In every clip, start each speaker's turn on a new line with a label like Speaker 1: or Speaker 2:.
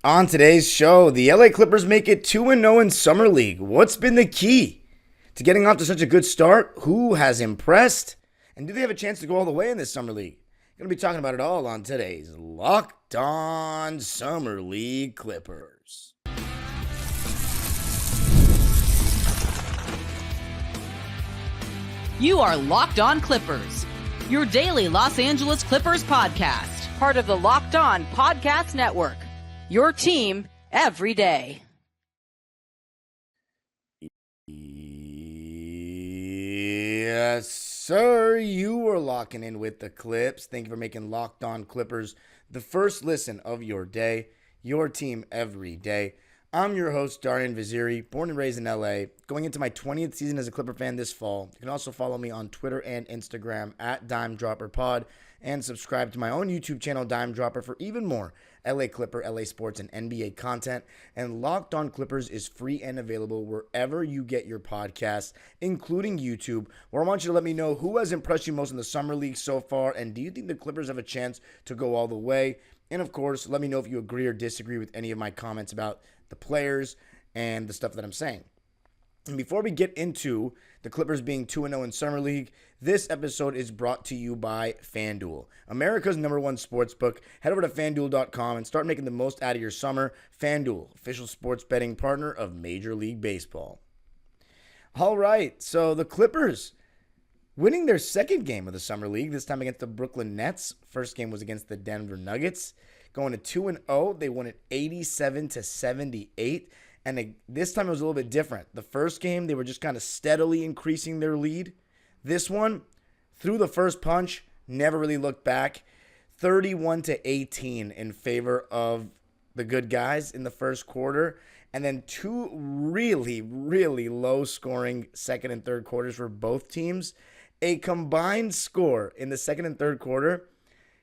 Speaker 1: On today's show, the LA Clippers make it 2-0 in Summer League. What's been the key to getting off to such a good start? Who has impressed? And do they have a chance to go all the way in this Summer League? Going to be talking about it all on today's Locked On Summer League Clippers.
Speaker 2: You are Locked On Clippers, your daily Los Angeles Clippers podcast, part of the Locked On Podcast Network. Your team every day.
Speaker 1: Yes, sir. You are locking in with the Clips. Thank you for making Locked On Clippers the first listen of your day, your team every day. I'm your host, Darian Vaziri, born and raised in LA, going into my 20th season as a Clipper fan this fall. You can also follow me on Twitter and Instagram at DimeDropperPod and subscribe to my own YouTube channel, Dime Dropper, for even more LA Clipper, LA Sports, and NBA content. And Locked On Clippers is free and available wherever you get your podcasts, including YouTube, where I want you to let me know who has impressed you most in the Summer League so far, and do you think the Clippers have a chance to go all the way? And of course, let me know if you agree or disagree with any of my comments about the players and the stuff that I'm saying. And before we get into the Clippers being 2-0 in Summer League, this episode is brought to you by FanDuel, America's #1 sportsbook. Head over to FanDuel.com and start making the most out of your summer. FanDuel, official sports betting partner of Major League Baseball. All right, so the Clippers winning their second game of the Summer League, this time against the Brooklyn Nets. First game was against the Denver Nuggets. Going to 2-0, they won it 87-78. And this time it was a little bit different. The first game, they were just kind of steadily increasing their lead. This one, through the first punch, never really looked back. 31-18 in favor of the good guys in the first quarter. And then two really, really low-scoring second and third quarters for both teams. A combined score in the second and third quarter,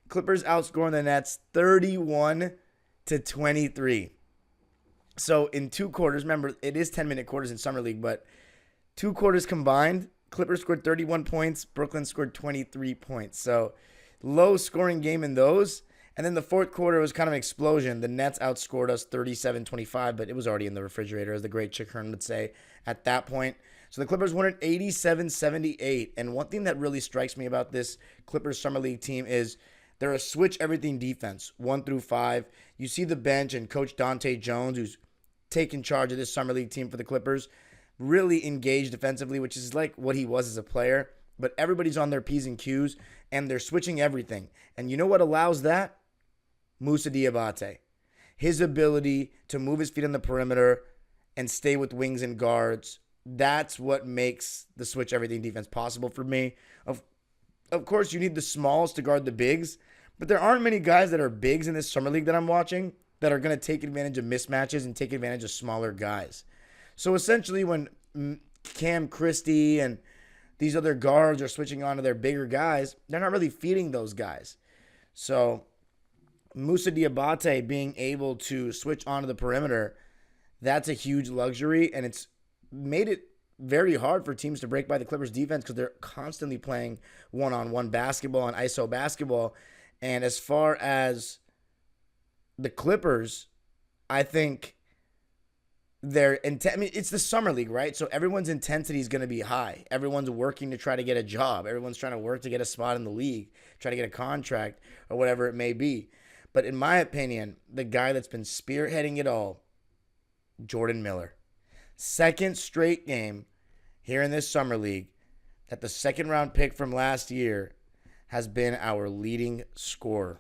Speaker 1: Clippers outscoring the Nets 31-23. So in two quarters, remember, it is 10-minute quarters in Summer League, but two quarters combined, Clippers scored 31 points, Brooklyn scored 23 points. So low-scoring game in those. And then the fourth quarter was kind of an explosion. The Nets outscored us 37-25, but it was already in the refrigerator, as the great Chick Hearn would say at that point. So the Clippers won it 87-78. And one thing that really strikes me about this Clippers Summer League team is they're a switch-everything defense, 1 through 5. You see the bench and Coach Dante Jones, who's taken charge of this Summer League team for the Clippers, really engaged defensively, which is like what he was as a player. But everybody's on their P's and Q's, and they're switching everything. And you know what allows that? Moussa Diabate. His ability to move his feet on the perimeter and stay with wings and guards, that's what makes the switch everything defense possible for me. Of course, you need the smalls to guard the bigs, but there aren't many guys that are bigs in this Summer League that I'm watching that are going to take advantage of mismatches and take advantage of smaller guys. So essentially, when Cam Christie and these other guards are switching on to their bigger guys, they're not really feeding those guys. So Moussa Diabate being able to switch onto the perimeter, that's a huge luxury, and it's made it very hard for teams to break by the Clippers defense because they're constantly playing one-on-one basketball and ISO basketball. And as far as the Clippers, I think it's the Summer League, right? So everyone's intensity is going to be high. Everyone's working to try to get a job. Everyone's trying to work to get a spot in the league, try to get a contract or whatever it may be. But in my opinion, the guy that's been spearheading it all, Jordan Miller. Second straight game here in this Summer League that the second round pick from last year has been our leading scorer.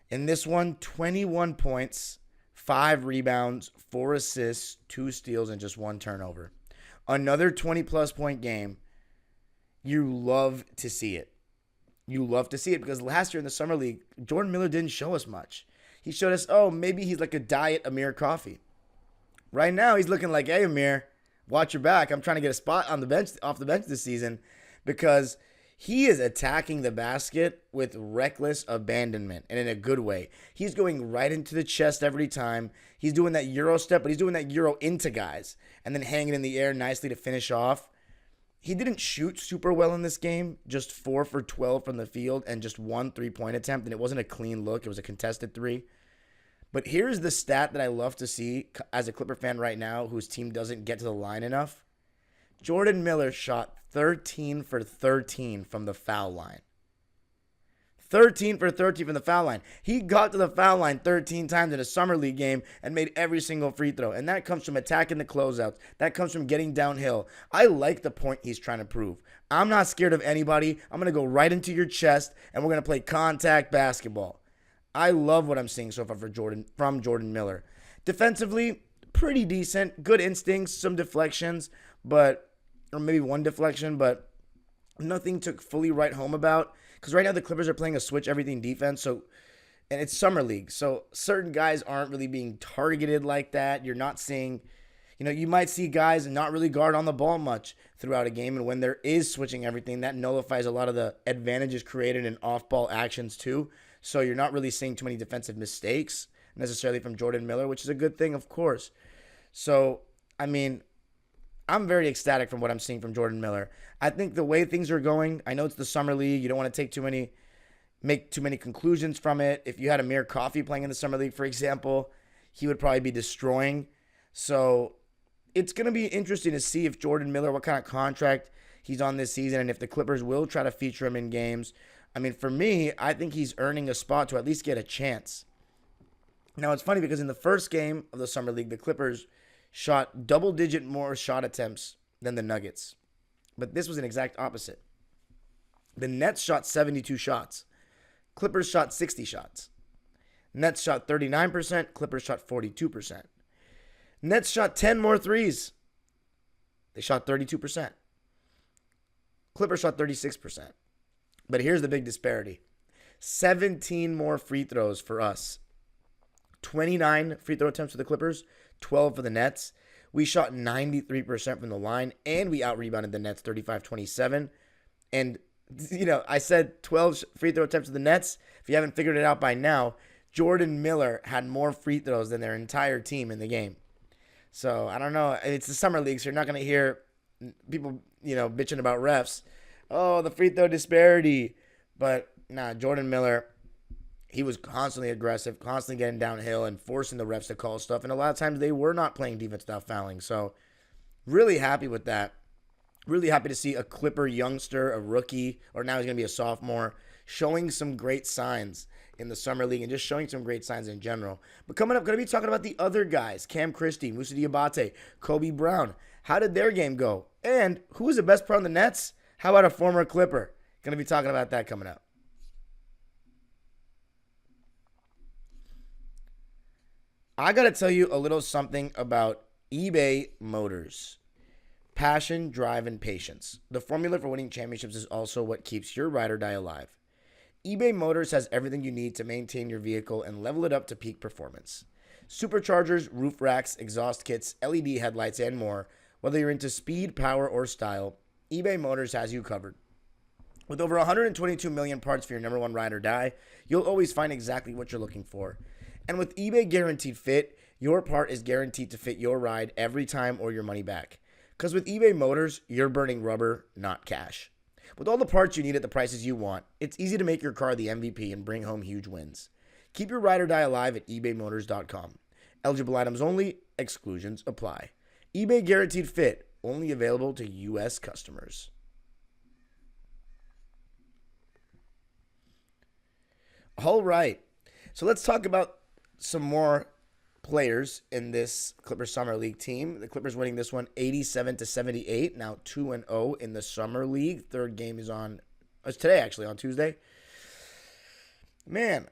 Speaker 1: In this one, 21 points, 5 rebounds, 4 assists, 2 steals, and just 1 turnover. Another 20-plus point game. You love to see it. You love to see it because last year in the Summer League, Jordan Miller didn't show us much. He showed us, maybe he's like a diet Amir Coffee. Right now, he's looking like, hey, Amir, watch your back. I'm trying to get a spot on the bench, off the bench this season because he is attacking the basket with reckless abandonment and in a good way. He's going right into the chest every time. He's doing that Euro step, but he's doing that Euro into guys and then hanging in the air nicely to finish off. He didn't shoot super well in this game, just 4 for 12 from the field and just 1 3-point attempt, and it wasn't a clean look. It was a contested 3. But here's the stat that I love to see as a Clipper fan right now whose team doesn't get to the line enough. Jordan Miller shot 13 for 13 from the foul line. 13 for 13 from the foul line. He got to the foul line 13 times in a summer league game and made every single free throw. And that comes from attacking the closeouts. That comes from getting downhill. I like the point he's trying to prove. I'm not scared of anybody. I'm going to go right into your chest, and we're going to play contact basketball. I love what I'm seeing so far from Jordan Miller. Defensively, pretty decent. Good instincts, some deflections, or maybe one deflection, but nothing to fully write home about. Because right now the Clippers are playing a switch everything defense, and it's summer league. So certain guys aren't really being targeted like that. You're not seeing, you might see guys not really guard on the ball much throughout a game. And when there is switching everything, that nullifies a lot of the advantages created in off-ball actions too. So you're not really seeing too many defensive mistakes necessarily from Jordan Miller, which is a good thing, of course. So, I'm very ecstatic from what I'm seeing from Jordan Miller. I think the way things are going, I know it's the summer league. You don't want to make too many conclusions from it. If you had Amir Coffey playing in the summer league, for example, he would probably be destroying. So it's going to be interesting to see if Jordan Miller, what kind of contract he's on this season, and if the Clippers will try to feature him in games. For me, I think he's earning a spot to at least get a chance. Now, it's funny because in the first game of the summer league, the Clippers shot double-digit more shot attempts than the Nuggets. But this was an exact opposite. The Nets shot 72 shots. Clippers shot 60 shots. Nets shot 39%. Clippers shot 42%. Nets shot 10 more threes. They shot 32%. Clippers shot 36%. But here's the big disparity. 17 more free throws for us. 29 free throw attempts for the Clippers, 12 for the Nets. We shot 93% from the line, and we out-rebounded the Nets 35-27. And, I said 12 free throw attempts for the Nets. If you haven't figured it out by now, Jordan Miller had more free throws than their entire team in the game. So, I don't know. It's the summer league, so you're not going to hear people, bitching about refs. Oh, the free throw disparity. But, Jordan Miller, he was constantly aggressive, constantly getting downhill and forcing the refs to call stuff. And a lot of times they were not playing defense without fouling. So really happy with that. Really happy to see a Clipper youngster, a rookie, or now he's going to be a sophomore, showing some great signs in the summer league and just showing some great signs in general. But coming up, going to be talking about the other guys, Cam Christie, Moussa Diabate, Kobe Brown. How did their game go? And who was the best player on the Nets? How about a former Clipper? Going to be talking about that coming up. I got to tell you a little something about eBay Motors. Passion, drive, and patience. The formula for winning championships is also what keeps your ride or die alive. eBay Motors has everything you need to maintain your vehicle and level it up to peak performance. Superchargers, roof racks, exhaust kits, LED headlights, and more. Whether you're into speed, power, or style, eBay Motors has you covered. With over 122 million parts for your number one ride or die, you'll always find exactly what you're looking for. And with eBay Guaranteed Fit, your part is guaranteed to fit your ride every time or your money back. Because with eBay Motors, you're burning rubber, not cash. With all the parts you need at the prices you want, it's easy to make your car the MVP and bring home huge wins. Keep your ride or die alive at ebaymotors.com. Eligible items only, exclusions apply. eBay Guaranteed Fit, only available to U.S. customers. All right, so let's talk about some more players in this Clippers Summer League team. The Clippers winning this one 87-78, now 2-0 in the Summer League. Third game is today, actually, on Tuesday. Man,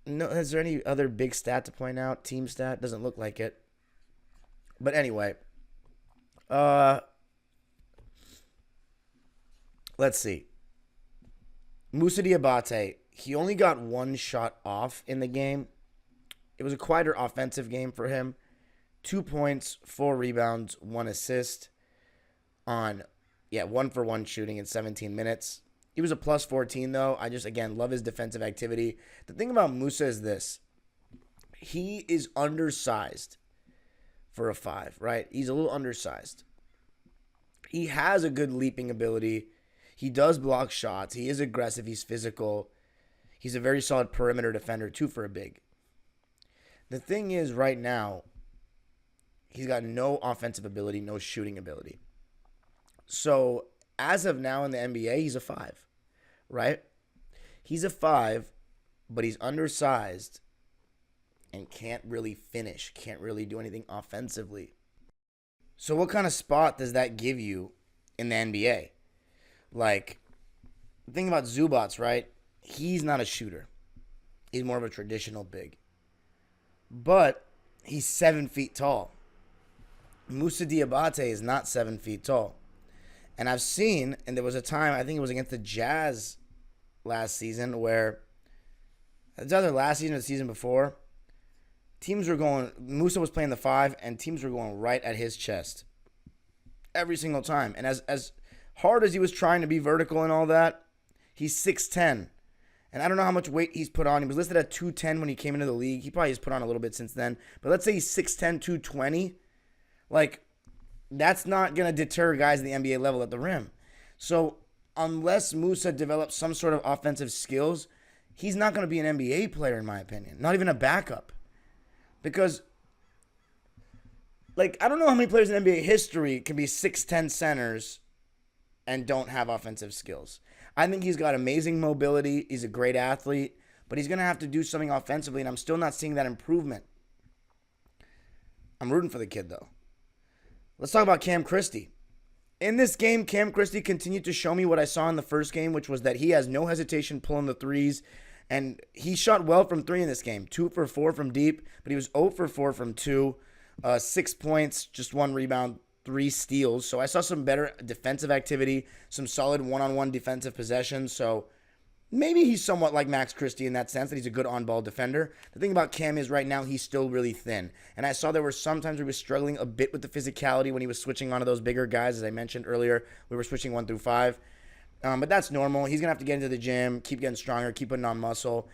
Speaker 1: no, is there any other big stat to point out? Team stat? Doesn't look like it. But anyway, let's see. Moussa Diabate, he only got one shot off in the game. It was a quieter offensive game for him. 2 points, 4 rebounds, 1 assist on, 1-for-1 shooting in 17 minutes. He was a plus 14, though. I just, again, love his defensive activity. The thing about Moussa is this. He is undersized for a 5, right? He's a little undersized. He has a good leaping ability. He does block shots. He is aggressive. He's physical. He's a very solid perimeter defender, too, for a big. The thing is, right now, he's got no offensive ability, no shooting ability. So, as of now in the NBA, he's a 5, right? He's a 5, but he's undersized and can't really finish, can't really do anything offensively. So, what kind of spot does that give you in the NBA? Like, the thing about Zubats, right? He's not a shooter. He's more of a traditional big. But he's 7 feet tall. Moussa Diabate is not 7 feet tall. And I've seen, and there was a time, I think it was against the Jazz last season, where it's either last season or the season before, teams were going, Moussa was playing the 5, and teams were going right at his chest every single time. And as hard as he was trying to be vertical and all that, he's 6'10". And I don't know how much weight he's put on. He was listed at 210 when he came into the league. He probably has put on a little bit since then. But let's say he's 6'10", 220. Like, that's not going to deter guys at the NBA level at the rim. So unless Moussa develops some sort of offensive skills, he's not going to be an NBA player, in my opinion. Not even a backup. Because, like, I don't know how many players in NBA history can be 6'10" centers and don't have offensive skills. I think he's got amazing mobility. He's a great athlete. But he's going to have to do something offensively, and I'm still not seeing that improvement. I'm rooting for the kid, though. Let's talk about Cam Christie. In this game, Cam Christie continued to show me what I saw in the first game, which was that he has no hesitation pulling the threes. And he shot well from 3 in this game. 2 for 4 from deep, but he was 0 for 4 from 2. 6 points, just 1 rebound, 3 steals. So I saw some better defensive activity, some solid one-on-one defensive possessions. So maybe he's somewhat like Max Christie in that sense, that he's a good on-ball defender. The thing about Cam is right now he's still really thin. And I saw there were some times where he was struggling a bit with the physicality when he was switching onto those bigger guys. As I mentioned earlier, we were switching 1 through 5. But that's normal. He's going to have to get into the gym, keep getting stronger, keep putting on muscle.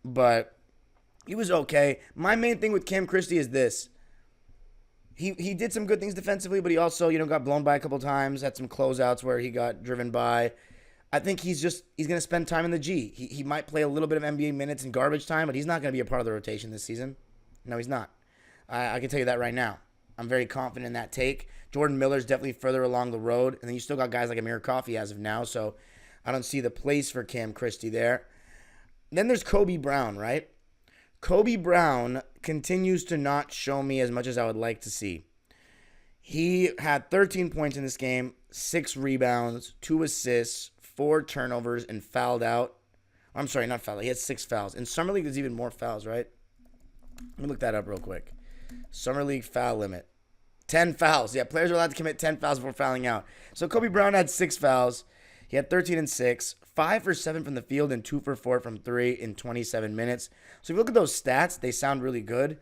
Speaker 1: But he was okay. My main thing with Cam Christie is this. He did some good things defensively, but he also, got blown by a couple times, had some closeouts where he got driven by. I think he's going to spend time in the G. He might play a little bit of NBA minutes in garbage time, but he's not going to be a part of the rotation this season. No, he's not. I can tell you that right now. I'm very confident in that take. Jordan Miller's definitely further along the road, and then you still got guys like Amir Coffey as of now, so I don't see the place for Cam Christie there. Then there's Kobe Brown, right? Kobe Brown continues to not show me as much as I would like to see. He had 13 points in this game, 6 rebounds, 2 assists, 4 turnovers, and fouled out. I'm sorry, not fouled out. He had 6 fouls. In Summer League, there's even more fouls, right? Let me look that up real quick. Summer League foul limit. 10 fouls. Yeah, players are allowed to commit 10 fouls before fouling out. So Kobe Brown had 6 fouls. He had 13 and 6, 5 for 7 from the field, and 2 for 4 from 3 in 27 minutes. So if you look at those stats, they sound really good.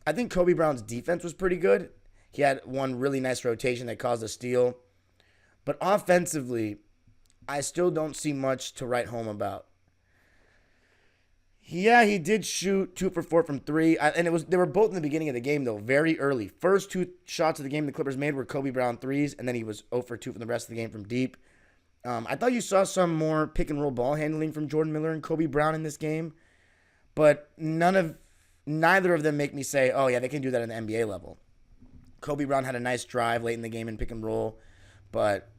Speaker 1: I think Kobe Brown's defense was pretty good. He had one really nice rotation that caused a steal. But offensively, I still don't see much to write home about. Yeah, he did shoot 2 for 4 from 3. They were both in the beginning of the game, though, very early. First 2 shots of the game the Clippers made were Kobe Brown threes, and then he was 0 for 2 from the rest of the game from deep. I thought you saw some more pick-and-roll ball handling from Jordan Miller and Kobe Brown in this game, but neither of them make me say, oh, yeah, they can do that in the NBA level. Kobe Brown had a nice drive late in the game in pick-and-roll, but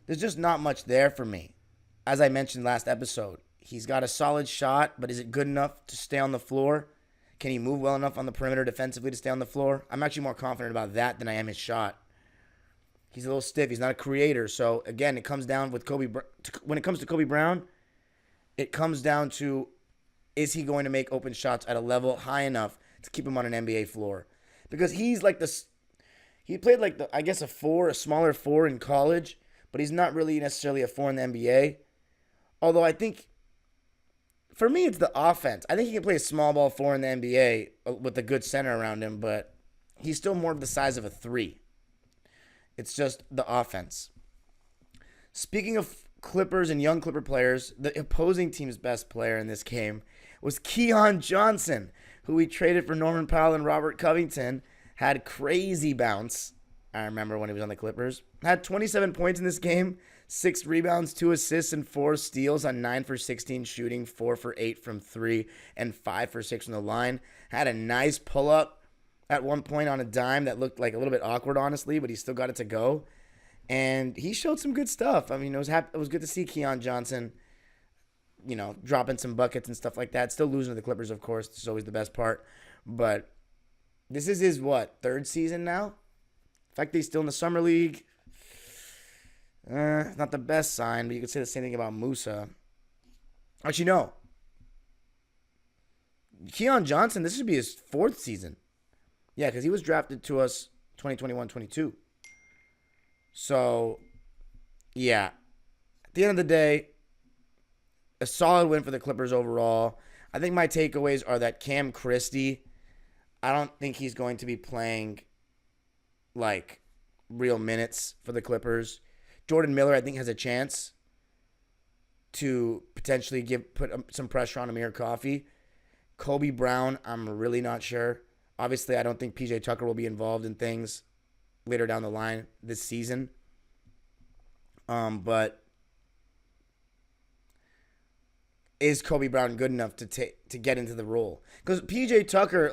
Speaker 1: there's just not much there for me. As I mentioned last episode, he's got a solid shot, but is it good enough to stay on the floor? Can he move well enough on the perimeter defensively to stay on the floor? I'm actually more confident about that than I am his shot. He's a little stiff. He's not a creator. So, again, it comes down with when it comes to Kobe Brown, it comes down to, is he going to make open shots at a level high enough to keep him on an NBA floor? Because he's like he played like a smaller 4 in college, but he's not really necessarily a 4 in the NBA. Although I think, for me, it's the offense. I think he can play a small ball 4 in the NBA with a good center around him, but he's still more of the size of a 3. It's just the offense. Speaking of Clippers and young Clipper players, the opposing team's best player in this game was Keon Johnson, who we traded for Norman Powell and Robert Covington. Had crazy bounce. I remember when he was on the Clippers. Had 27 points in this game, 6 rebounds, 2 assists, and 4 steals on 9 for 16 shooting, 4 for 8 from 3, and 5 for 6 from the line. Had a nice pull-up at one point on a dime that looked like a little bit awkward, honestly, but he still got it to go. And he showed some good stuff. I mean, it was good to see Keon Johnson, dropping some buckets and stuff like that. Still losing to the Clippers, of course. It's always the best part. But this is his, third season now? The fact that he's still in the Summer League, not the best sign, but you could say the same thing about Moussa. Actually, no. Keon Johnson, this should be his 4th season. Yeah, because he was drafted to us 2021-22. So, yeah. At the end of the day, a solid win for the Clippers overall. I think my takeaways are that Cam Christie, I don't think he's going to be playing real minutes for the Clippers. Jordan Miller, I think, has a chance to potentially put some pressure on Amir Coffey. Kobe Brown, I'm really not sure. Obviously, I don't think PJ Tucker will be involved in things later down the line this season. But is Kobe Brown good enough to get into the role? Because PJ Tucker,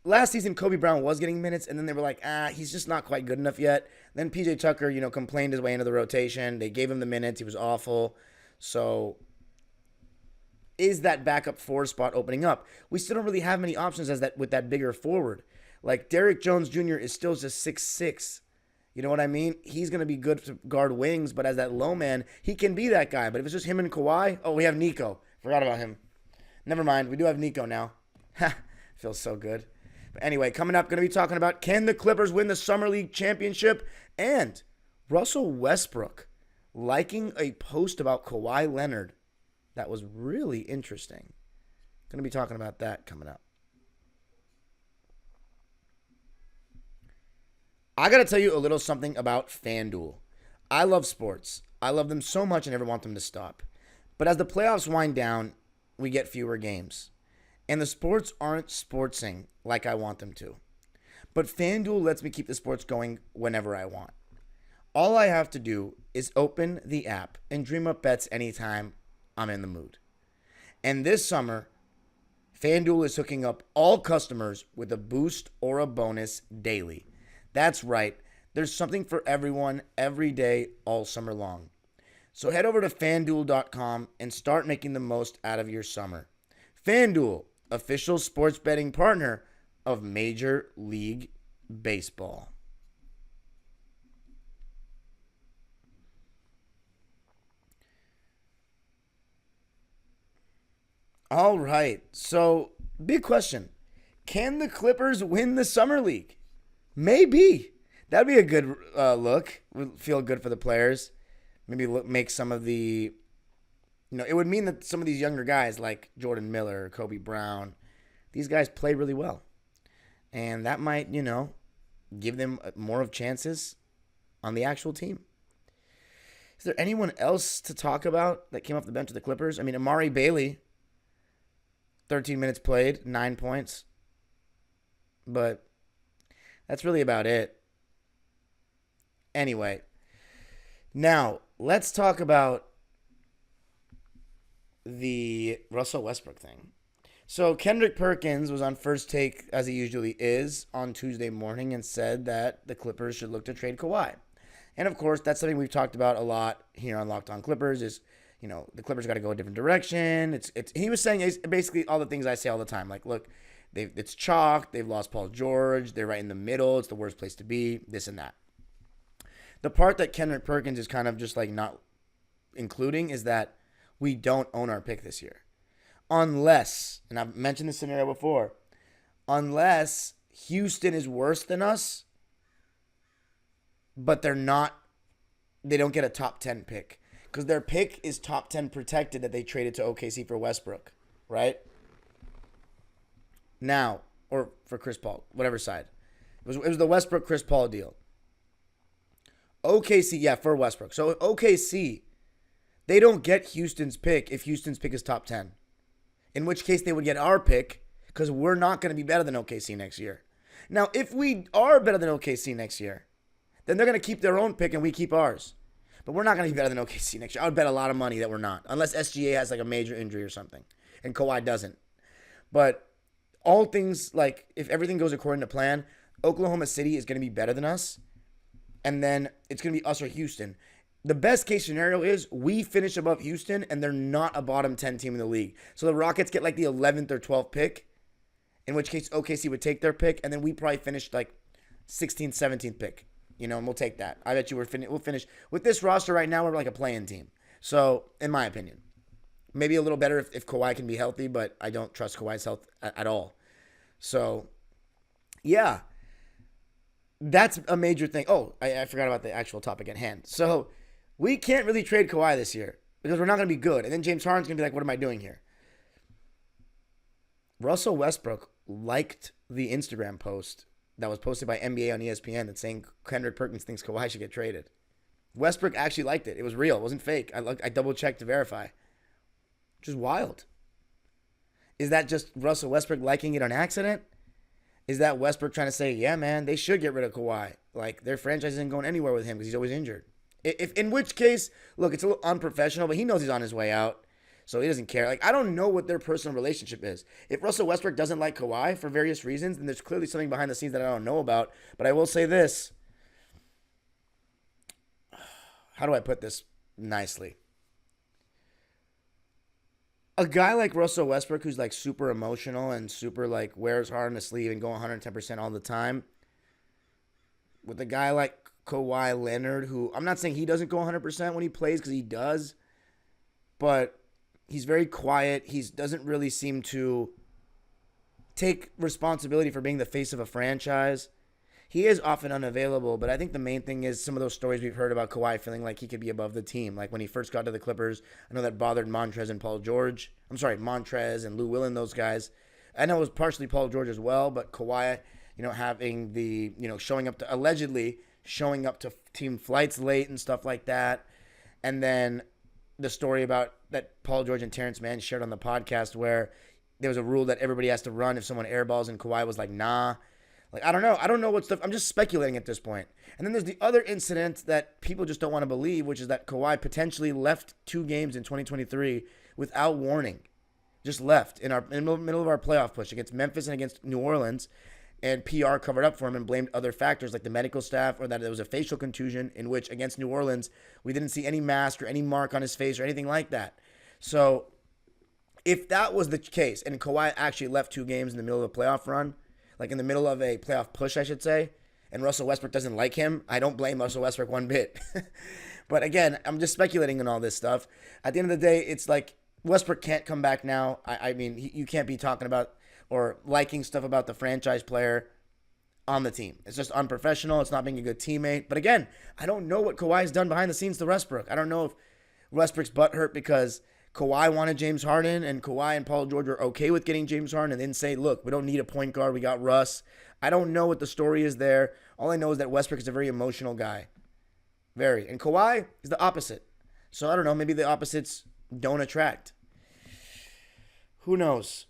Speaker 1: last season, Kobe Brown was getting minutes, and then they were like, he's just not quite good enough yet. Then PJ Tucker, complained his way into the rotation. They gave him the minutes. He was awful. So is that backup 4 spot opening up? We still don't really have many options with that bigger forward. Derrick Jones Jr. is still just 6'6". You know what I mean? He's going to be good to guard wings, but as that low man, he can be that guy. But if it's just him and Kawhi, we have Nico. Forgot about him. Never mind. We do have Nico now. Feels so good. But anyway, coming up, going to be talking about, can the Clippers win the Summer League championship? And Russell Westbrook liking a post about Kawhi Leonard. That was really interesting. Going to be talking about that coming up. I got to tell you a little something about FanDuel. I love sports. I love them so much I never want them to stop. But as the playoffs wind down, we get fewer games. And the sports aren't sportsing like I want them to. But FanDuel lets me keep the sports going whenever I want. All I have to do is open the app and dream up bets anytime I'm in the mood. And this summer, FanDuel is hooking up all customers with a boost or a bonus daily. That's right. There's something for everyone every day all summer long. So head over to FanDuel.com and start making the most out of your summer. FanDuel, official sports betting partner of Major League Baseball. All right, so big question. Can the Clippers win the Summer League? Maybe. That'd be a good look. Would feel good for the players. Maybe make some of the, it would mean that some of these younger guys like Jordan Miller, Kobe Brown, these guys play really well. And that might, give them more of chances on the actual team. Is there anyone else to talk about that came off the bench of the Clippers? I mean, Amari Bailey, 13 minutes played, 9 points. But that's really about it. Anyway, now let's talk about the Russell Westbrook thing. So Kendrick Perkins was on First Take, as he usually is, on Tuesday morning and said that the Clippers should look to trade Kawhi. And, of course, that's something we've talked about a lot here on Locked On Clippers is, the Clippers got to go a different direction. He was saying basically all the things I say all the time. Like, look, it's chalk. They've lost Paul George. They're right in the middle. It's the worst place to be, this and that. The part that Kendrick Perkins is kind of just not including is that we don't own our pick this year. Unless, and I've mentioned this scenario before, unless Houston is worse than us, but they don't get a top 10 pick. Because their pick is top 10 protected that they traded to OKC for Westbrook, right? Now, or for Chris Paul, whatever side. It was the Westbrook-Chris Paul deal. OKC, for Westbrook. So OKC, they don't get Houston's pick if Houston's pick is top 10. In which case they would get our pick because we're not going to be better than OKC next year. Now, if we are better than OKC next year then they're going to keep their own pick and we keep ours. But we're not going to be better than OKC next year. I would bet a lot of money that we're not, unless SGA has like a major injury or something, and Kawhi doesn't. But all things, like, if everything goes according to plan, Oklahoma City is going to be better than us, and then it's going to be us or Houston. The best case scenario is we finish above Houston, and they're not a bottom 10 team in the league. So the Rockets get like the 11th or 12th pick, in which case OKC would take their pick, and then we probably finish like 16th, 17th pick. And we'll take that. I bet you we'll finish. With this roster right now, we're like a play-in team. So, in my opinion. Maybe a little better if Kawhi can be healthy, but I don't trust Kawhi's health at all. So, yeah. That's a major thing. Oh, I forgot about the actual topic at hand. So, we can't really trade Kawhi this year because we're not going to be good. And then James Harden's going to be like, what am I doing here? Russell Westbrook liked the Instagram post that was posted by NBA on ESPN that's saying Kendrick Perkins thinks Kawhi should get traded. Westbrook actually liked it. It was real. It wasn't fake. I double-checked to verify. Which is wild. Is that just Russell Westbrook liking it on accident? Is that Westbrook trying to say, yeah, man, they should get rid of Kawhi? Like, their franchise isn't going anywhere with him because he's always injured. In which case, look, it's a little unprofessional, but he knows he's on his way out. So he doesn't care. Like, I don't know what their personal relationship is. If Russell Westbrook doesn't like Kawhi for various reasons, then there's clearly something behind the scenes that I don't know about. But I will say this. How do I put this nicely? A guy like Russell Westbrook, who's like super emotional and super like wears hard on the sleeve and going 110% all the time, with a guy like Kawhi Leonard, who I'm not saying he doesn't go 100% when he plays, because he does, but he's very quiet. He doesn't really seem to take responsibility for being the face of a franchise. He is often unavailable, but I think the main thing is some of those stories we've heard about Kawhi feeling like he could be above the team. Like when he first got to the Clippers, I know that bothered Montrez and Montrez and Lou Will, those guys. I know it was partially Paul George as well, but Kawhi, having the, allegedly showing up to team flights late and stuff like that. And then the story about that Paul George and Terrence Mann shared on the podcast where there was a rule that everybody has to run if someone airballs, and Kawhi was like, nah. Like, I don't know. I don't know what stuff. I'm just speculating at this point. And then there's the other incident that people just don't want to believe, which is that Kawhi potentially left 2 games in 2023 without warning. Just left in the middle of our playoff push against Memphis and against New Orleans. And PR covered up for him and blamed other factors like the medical staff, or that there was a facial contusion, in which against New Orleans, we didn't see any mask or any mark on his face or anything like that. So if that was the case, and Kawhi actually left 2 games in the middle of a playoff run, like in the middle of a playoff push, I should say, and Russell Westbrook doesn't like him, I don't blame Russell Westbrook one bit. But again, I'm just speculating on all this stuff. At the end of the day, it's like Westbrook can't come back now. I mean, you can't be talking about or liking stuff about the franchise player on the team. It's just unprofessional. It's not being a good teammate. But again, I don't know what Kawhi's done behind the scenes to Westbrook. I don't know if Westbrook's butt hurt because Kawhi wanted James Harden, and Kawhi and Paul George are okay with getting James Harden, and then say, look, we don't need a point guard. We got Russ. I don't know what the story is there. All I know is that Westbrook is a very emotional guy. Very. And Kawhi is the opposite. So I don't know. Maybe the opposites don't attract. Who knows?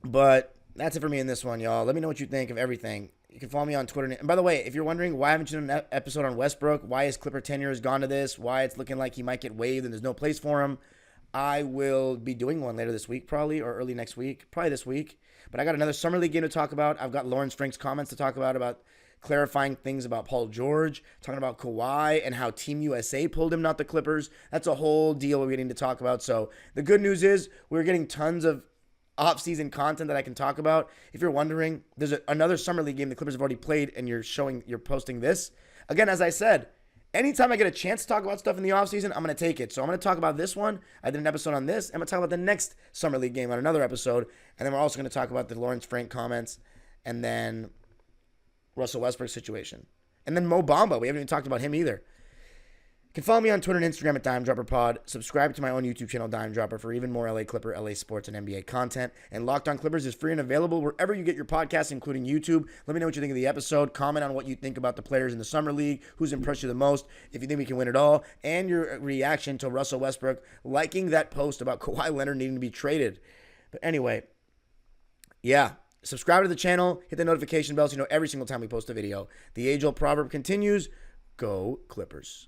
Speaker 1: But that's it for me in this one, y'all. Let me know what you think of everything. You can follow me on Twitter. And by the way, if you're wondering why haven't you done an episode on Westbrook, why his Clipper tenure has gone to this, why it's looking like he might get waived and there's no place for him, I will be doing one later this week probably, or early next week, probably this week. But I got another Summer League game to talk about. I've got Lawrence Frank's comments to talk about clarifying things about Paul George, talking about Kawhi and how Team USA pulled him, not the Clippers. That's a whole deal we're getting to talk about. So the good news is we're getting tons of off-season content that I can talk about. If you're wondering, there's another Summer League game the Clippers have already played, and you're posting this. Again, as I said, anytime I get a chance to talk about stuff in the off-season, I'm going to take it. So I'm going to talk about this one. I did an episode on this. I'm going to talk about the next Summer League game on another episode. And then we're also going to talk about the Lawrence Frank comments, and then Russell Westbrook's situation. And then Mo Bamba. We haven't even talked about him either. You can follow me on Twitter and Instagram at DimeDropperPod. Subscribe to my own YouTube channel, Dime Dropper, for even more LA Clipper, LA Sports, and NBA content. And Locked On Clippers is free and available wherever you get your podcasts, including YouTube. Let me know what you think of the episode. Comment on what you think about the players in the Summer League, who's impressed you the most, if you think we can win it all, and your reaction to Russell Westbrook liking that post about Kawhi Leonard needing to be traded. But anyway, yeah, Subscribe to the channel. Hit the notification bell so you know every single time we post a video. The age-old proverb continues. Go Clippers.